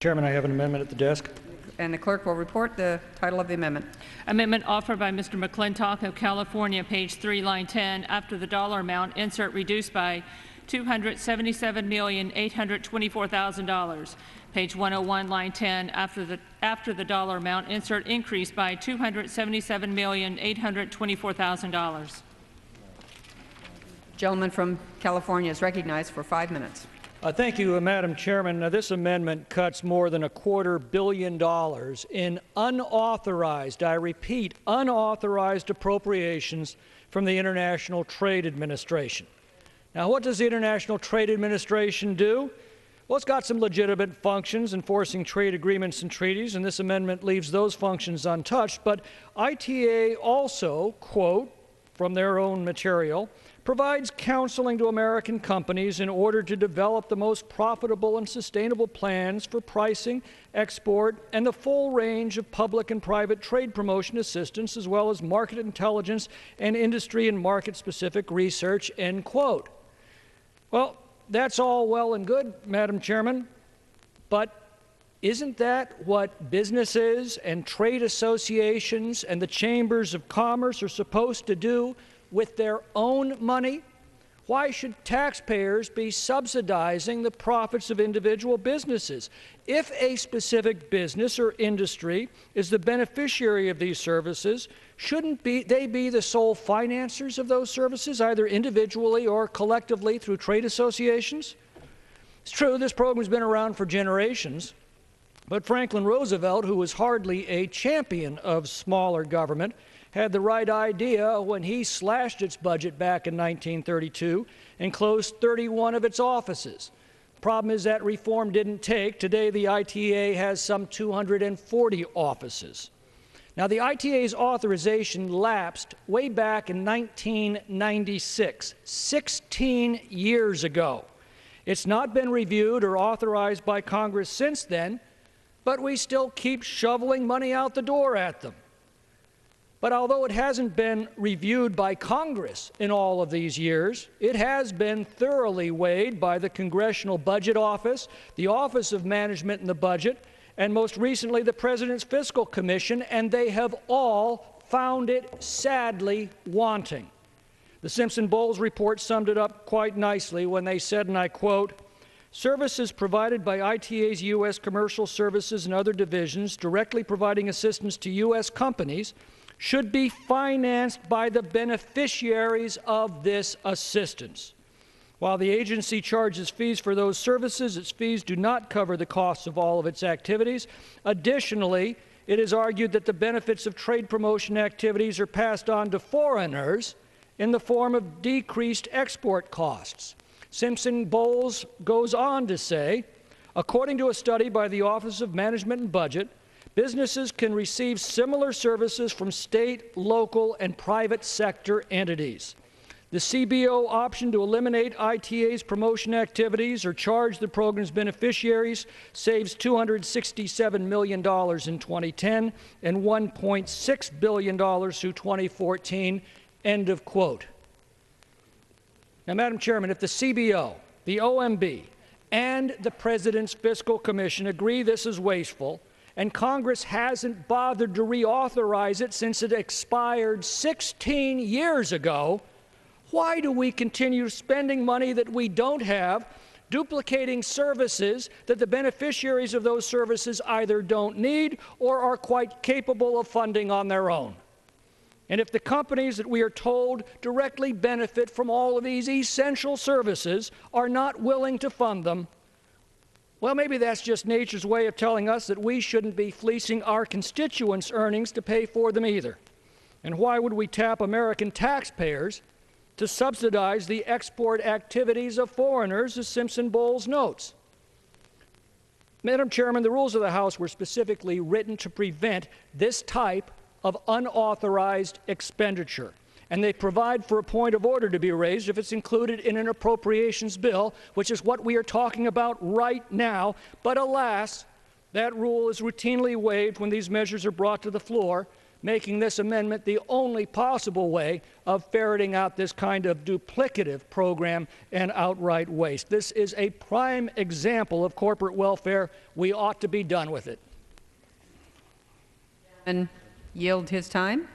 Chairman, I have an amendment at the desk. And the clerk will report the title of the amendment. Amendment offered by Mr. McClintock of California, page 3, line 10. After the dollar amount, insert reduced by $277,824,000. Page 101, line 10. After the dollar amount, insert increase by $277,824,000. Gentleman from California is recognized for 5 minutes. Thank you, Madam Chairman. This amendment cuts more than $250 million in unauthorized, I repeat, unauthorized appropriations from the International Trade Administration. Now, what does the International Trade Administration do? Well, it's got some legitimate functions enforcing trade agreements and treaties, and this amendment leaves those functions untouched. But ITA also, quote, from their own material, provides counseling to American companies in order to develop the most profitable and sustainable plans for pricing, export, and the full range of public and private trade promotion assistance, as well as market intelligence and industry and market-specific research, end quote. Well, that's all well and good, Madam Chairman, but isn't that what businesses and trade associations and the chambers of commerce are supposed to do with their own money? Why should taxpayers be subsidizing the profits of individual businesses? If a specific business or industry is the beneficiary of these services, shouldn't they be the sole financiers of those services, either individually or collectively through trade associations? It's true, this program has been around for generations, but Franklin Roosevelt, who was hardly a champion of smaller government, had the right idea when he slashed its budget back in 1932 and closed 31 of its offices. The problem is that reform didn't take. Today, the ITA has some 240 offices. Now, the ITA's authorization lapsed way back in 1996, 16 years ago. It's not been reviewed or authorized by Congress since then, but we still keep shoveling money out the door at them. But although it hasn't been reviewed by Congress in all of these years, it has been thoroughly weighed by the Congressional Budget Office, the Office of Management and the Budget, and most recently the President's Fiscal Commission, and they have all found it sadly wanting. The Simpson-Bowles report summed it up quite nicely when they said, and I quote, "Services provided by ITA's U.S. Commercial Services and other divisions directly providing assistance to U.S. companies should be financed by the beneficiaries of this assistance. While the agency charges fees for those services, its fees do not cover the costs of all of its activities. Additionally, it is argued that the benefits of trade promotion activities are passed on to foreigners in the form of decreased export costs." Simpson-Bowles goes on to say, according to a study by the Office of Management and Budget, businesses can receive similar services from state, local, and private sector entities. The CBO option to eliminate ITA's promotion activities or charge the program's beneficiaries saves $267 million in 2010 and $1.6 billion through 2014, end of quote. Now, Madam Chairman, if the CBO, the OMB, and the President's Fiscal Commission agree this is wasteful, and Congress hasn't bothered to reauthorize it since it expired 16 years ago, why do we continue spending money that we don't have, duplicating services that the beneficiaries of those services either don't need or are quite capable of funding on their own? And if the companies that we are told directly benefit from all of these essential services are not willing to fund them, well, maybe that's just nature's way of telling us that we shouldn't be fleecing our constituents' earnings to pay for them either. And why would we tap American taxpayers to subsidize the export activities of foreigners, as Simpson-Bowles notes? Madam Chairman, the rules of the House were specifically written to prevent this type of unauthorized expenditure, and they provide for a point of order to be raised if it's included in an appropriations bill, which is what we are talking about right now. But alas, that rule is routinely waived when these measures are brought to the floor making this amendment the only possible way of ferreting out this kind of duplicative program and outright waste. This is a prime example of corporate welfare. We ought to be done with it. And yield his time.